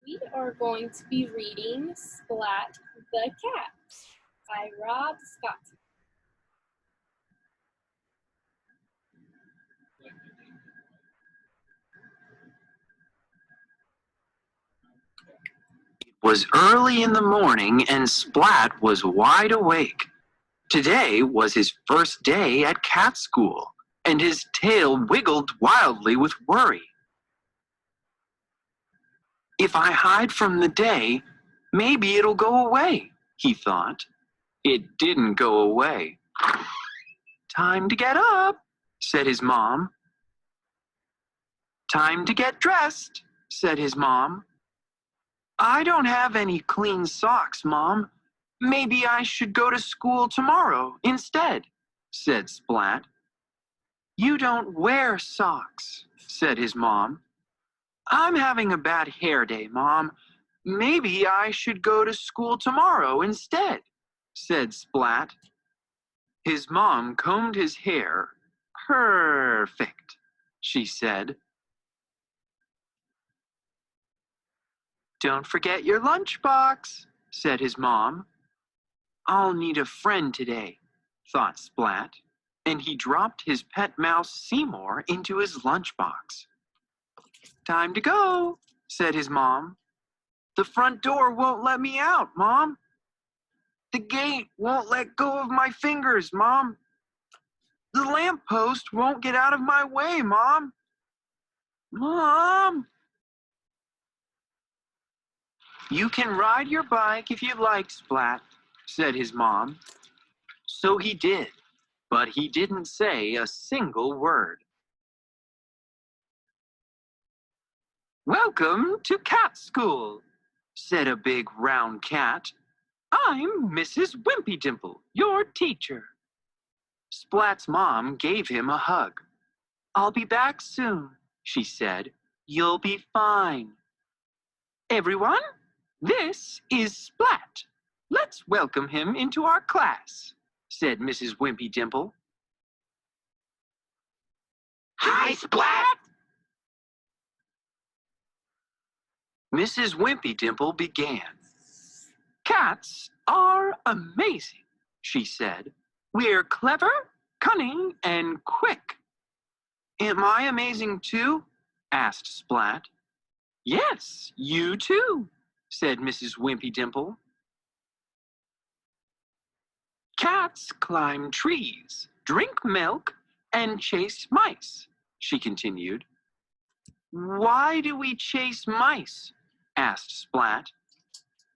We are going to be reading Splat the Cat by Rob Scott. It was early in the morning and Splat was wide awake. Today was his first day at cat school, and his tail wiggled wildly with worry. If I hide from the day, maybe it'll go away, he thought. It didn't go away. Time to get up, said his mom. Time to get dressed, said his mom. I don't have any clean socks, Mom. Maybe I should go to school tomorrow instead, said Splat. You don't wear socks, said his mom. I'm having a bad hair day, Mom. Maybe I should go to school tomorrow instead, said Splat. His mom combed his hair. Perfect, she said. Don't forget your lunchbox, said his mom. I'll need a friend today, thought Splat, and he dropped his pet mouse Seymour into his lunchbox. Time to go, said his mom. The front door won't let me out, Mom. The gate won't let go of my fingers, Mom. The lamppost won't get out of my way, Mom. Mom! You can ride your bike if you like, Splat, said his mom. So he did, but he didn't say a single word. Welcome to cat school, said a big round cat. I'm Mrs. Wimpy Dimple, your teacher. Splat's mom gave him a hug. I'll be back soon, she said. You'll be fine. Everyone, this is Splat. Let's welcome him into our class, said Mrs. Wimpy Dimple. Hi, Splat! Mrs. Wimpy Dimple began. Cats are amazing, she said. We're clever, cunning, and quick. Am I amazing too? Asked Splat. Yes, you too, said Mrs. Wimpy Dimple. Cats climb trees, drink milk, and chase mice, she continued. Why do we chase mice? Asked Splat.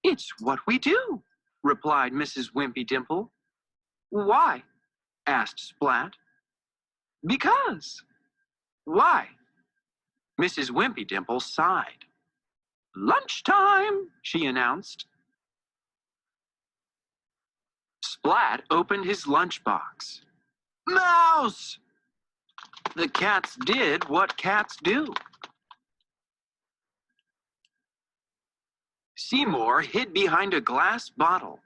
It's what we do, replied Mrs. Wimpy Dimple. Why? Asked Splat. Because. Why? Mrs. Wimpy Dimple sighed. Lunchtime, she announced. Splat opened his lunchbox. Mouse! The cats did what cats do. Seymour hid behind a glass bottle.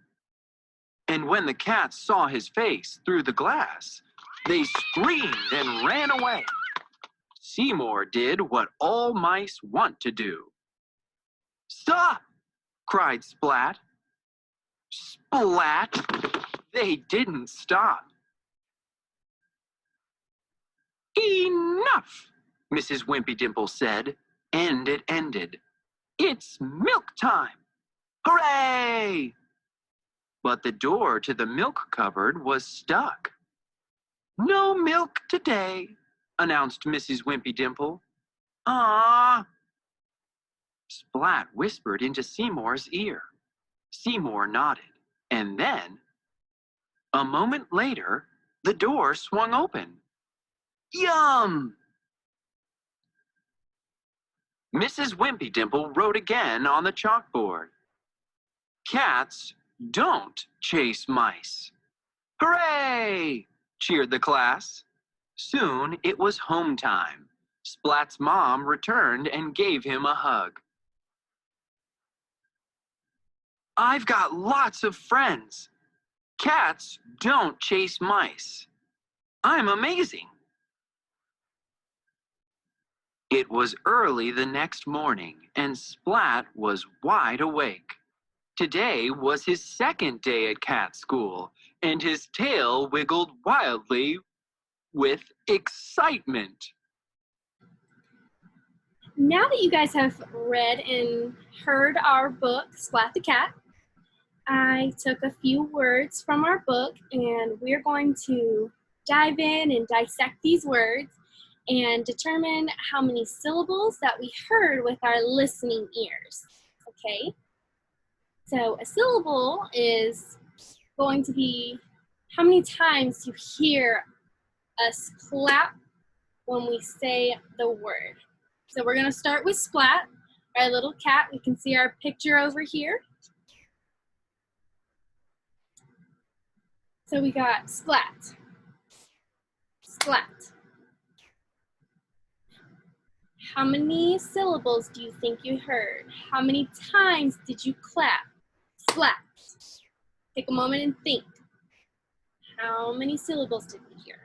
And when the cats saw his face through the glass, they screamed and ran away. Seymour did what all mice want to do. Stop! Cried Splat. Splat! They didn't stop. Enough! Mrs. Wimpy Dimple said, and it ended. It's milk time! Hooray! But the door to the milk cupboard was stuck. No milk today, announced Mrs. Wimpy Dimple. Ah! Splat whispered into Seymour's ear. Seymour nodded, and then, a moment later, the door swung open. Yum! Mrs. Wimpy Dimple wrote again on the chalkboard. Cats don't chase mice. Hooray! Cheered the class. Soon it was home time. Splat's mom returned and gave him a hug. I've got lots of friends. Cats don't chase mice. I'm amazing. It was early the next morning, and Splat was wide awake. Today was his second day at cat school, and his tail wiggled wildly with excitement. Now that you guys have read and heard our book, Splat the Cat, I took a few words from our book, and we're going to dive in and dissect these words and determine how many syllables that we heard with our listening ears, okay? So a syllable is going to be how many times you hear us clap when we say the word. So we're gonna start with Splat, our little cat. We can see our picture over here. So we got Splat, Splat. How many syllables do you think you heard? How many times did you clap? Splat. Take a moment and think. How many syllables did we hear?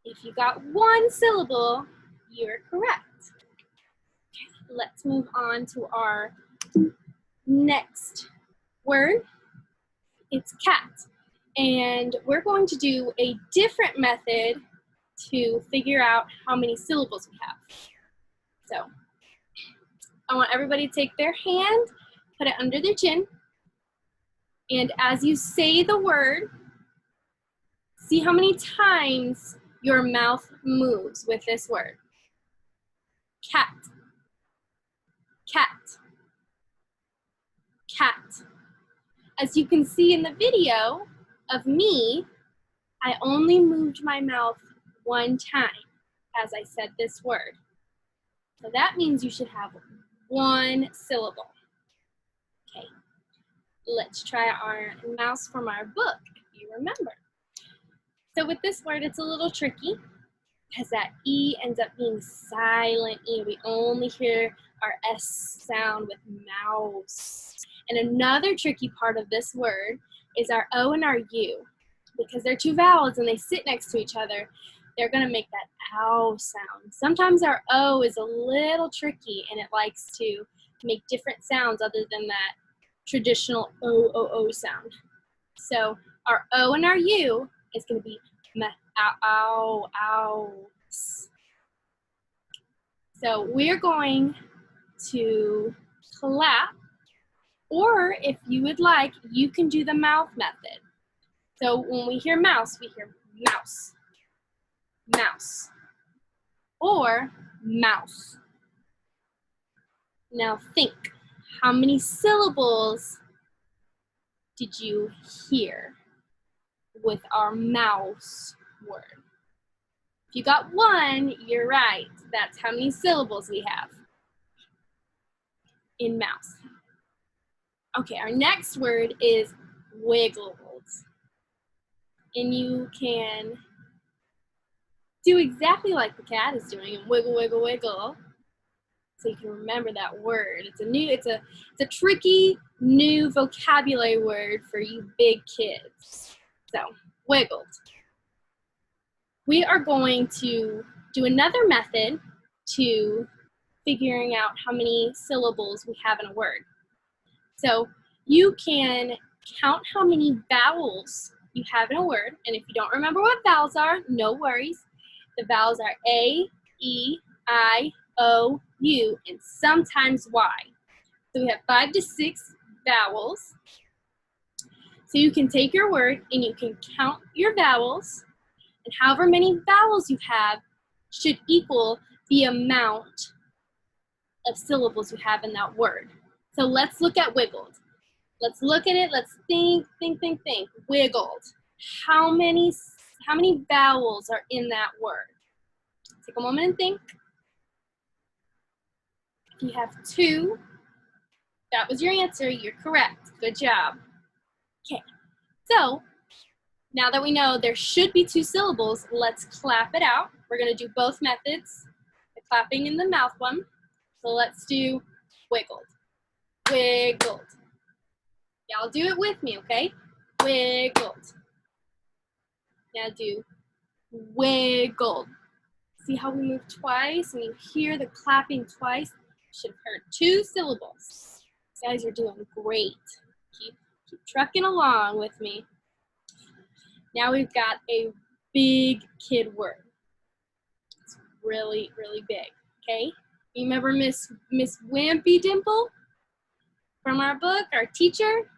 If you got one syllable, you're correct. Okay, let's move on to our next word. It's cat. And we're going to do a different method to figure out how many syllables we have. So I want everybody to take their hand, put it under their chin, and as you say the word, see how many times your mouth moves with this word. Cat, cat, cat. As you can see in the video of me, I only moved my mouth one time as I said this word. So that means you should have one syllable. Okay, let's try our mouse from our book, if you remember. So with this word, it's a little tricky because that E ends up being silent E. We only hear our S sound with mouse. And another tricky part of this word is our O and our U. Because they're two vowels and they sit next to each other, they're gonna make that ow sound. Sometimes our O is a little tricky and it likes to make different sounds other than that traditional O sound. So our O and our U is gonna be meh, ow, ow, ow. So we're going to clap, or if you would like, you can do the mouth method. So when we hear mouse, we hear mouse, mouse, or mouse. Now think, how many syllables did you hear with our mouse word? If you got one, you're right. That's how many syllables we have in mouse. Okay, our next word is wiggled. And you can do exactly like the cat is doing and wiggle, wiggle, wiggle. So you can remember that word. It's a tricky new vocabulary word for you big kids. So, wiggled. We are going to do another method to figuring out how many syllables we have in a word. So you can count how many vowels you have in a word, and if you don't remember what vowels are, no worries. The vowels are A, E, I, O, U, and sometimes Y. So we have 5 to 6 vowels. So you can take your word and you can count your vowels, and however many vowels you have should equal the amount of syllables you have in that word. So let's look at wiggled. Let's look at it. Let's think. Wiggled. How many vowels are in that word? Take a moment and think. If you have 2, that was your answer. You're correct. Good job. Okay. So now that we know there should be 2 syllables, let's clap it out. We're going to do both methods, the clapping and the mouth one. So let's do wiggled. Wiggled. Y'all do it with me, okay? Wiggled. Now do wiggled. See how we move twice and you hear the clapping twice? You should have heard 2 syllables. You guys are doing great. Keep trucking along with me. Now we've got a big kid word. It's really, really big, okay? You remember Miss Wimpy Dimple from our book, our teacher?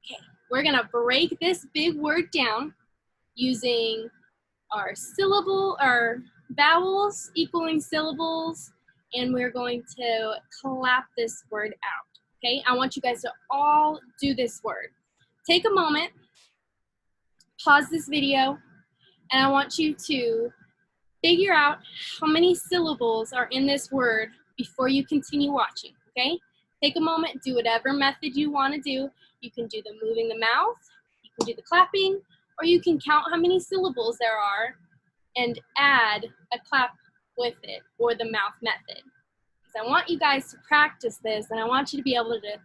Okay, we're gonna break this big word down using our vowels equaling syllables, and we're going to clap this word out, okay? I want you guys to all do this word. Take a moment, pause this video, and I want you to figure out how many syllables are in this word before you continue watching, okay? Take a moment, do whatever method you want to do. You can do the moving the mouth, you can do the clapping, or you can count how many syllables there are and add a clap with it, or the mouth method. Because I want you guys to practice this, and I want you to be able to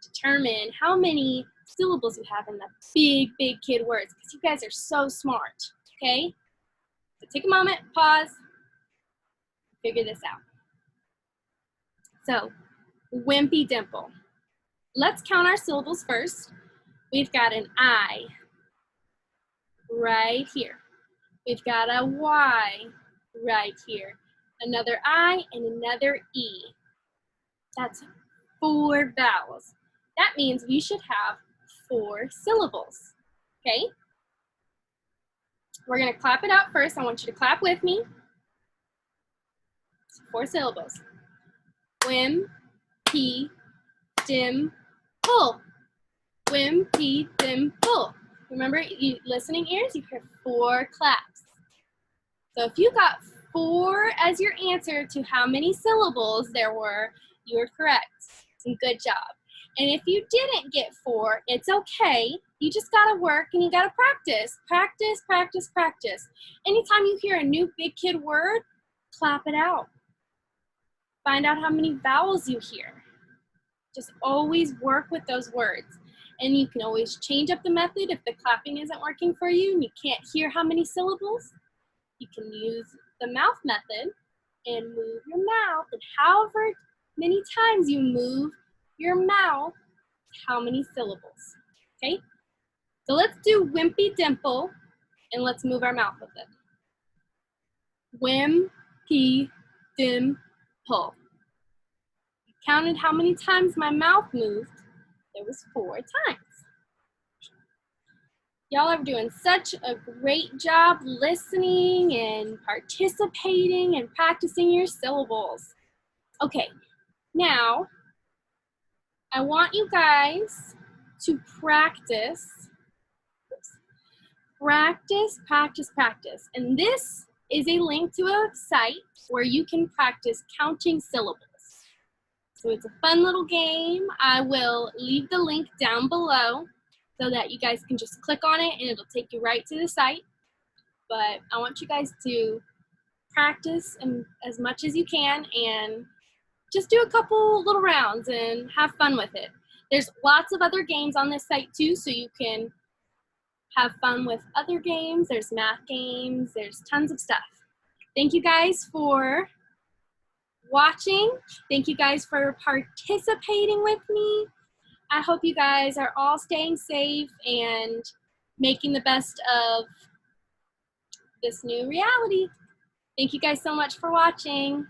determine how many syllables you have in the big, big kid words, because you guys are so smart, okay? So take a moment, pause, figure this out. So, Wimpy Dimple. Let's count our syllables first. We've got an I right here. We've got a Y right here. Another I and another E. That's 4 vowels. That means we should have 4 syllables, okay? We're gonna clap it out first. I want you to clap with me. 4 syllables. Wim, pee, dim, pull. Wim, pee, dim, pull. Remember, you listening ears, you hear 4 claps. So if you got 4 as your answer to how many syllables there were, you were correct. And good job. And if you didn't get 4, it's okay. You just gotta work and you gotta practice. Practice, practice, practice. Anytime you hear a new big kid word, clap it out. Find out how many vowels you hear. Just always work with those words. And you can always change up the method if the clapping isn't working for you and you can't hear how many syllables. You can use the mouth method and move your mouth. And however many times you move your mouth, how many syllables, okay? So let's do Wimpy Dimple and let's move our mouth with it. Wim, pee, dim, pull. Counted how many times my mouth moved. There was 4 times. Y'all are doing such a great job listening and participating and practicing your syllables. Okay, now I want you guys to practice. Practice, practice, practice. And this is a link to a site where you can practice counting syllables. So it's a fun little game. I will leave the link down below so that you guys can just click on it and it'll take you right to the site. But I want you guys to practice as much as you can and just do a couple little rounds and have fun with it. There's lots of other games on this site too, so you can have fun with other games. There's math games, there's tons of stuff. Thank you guys for watching. Thank you guys for participating with me. I hope you guys are all staying safe and making the best of this new reality. Thank you guys so much for watching.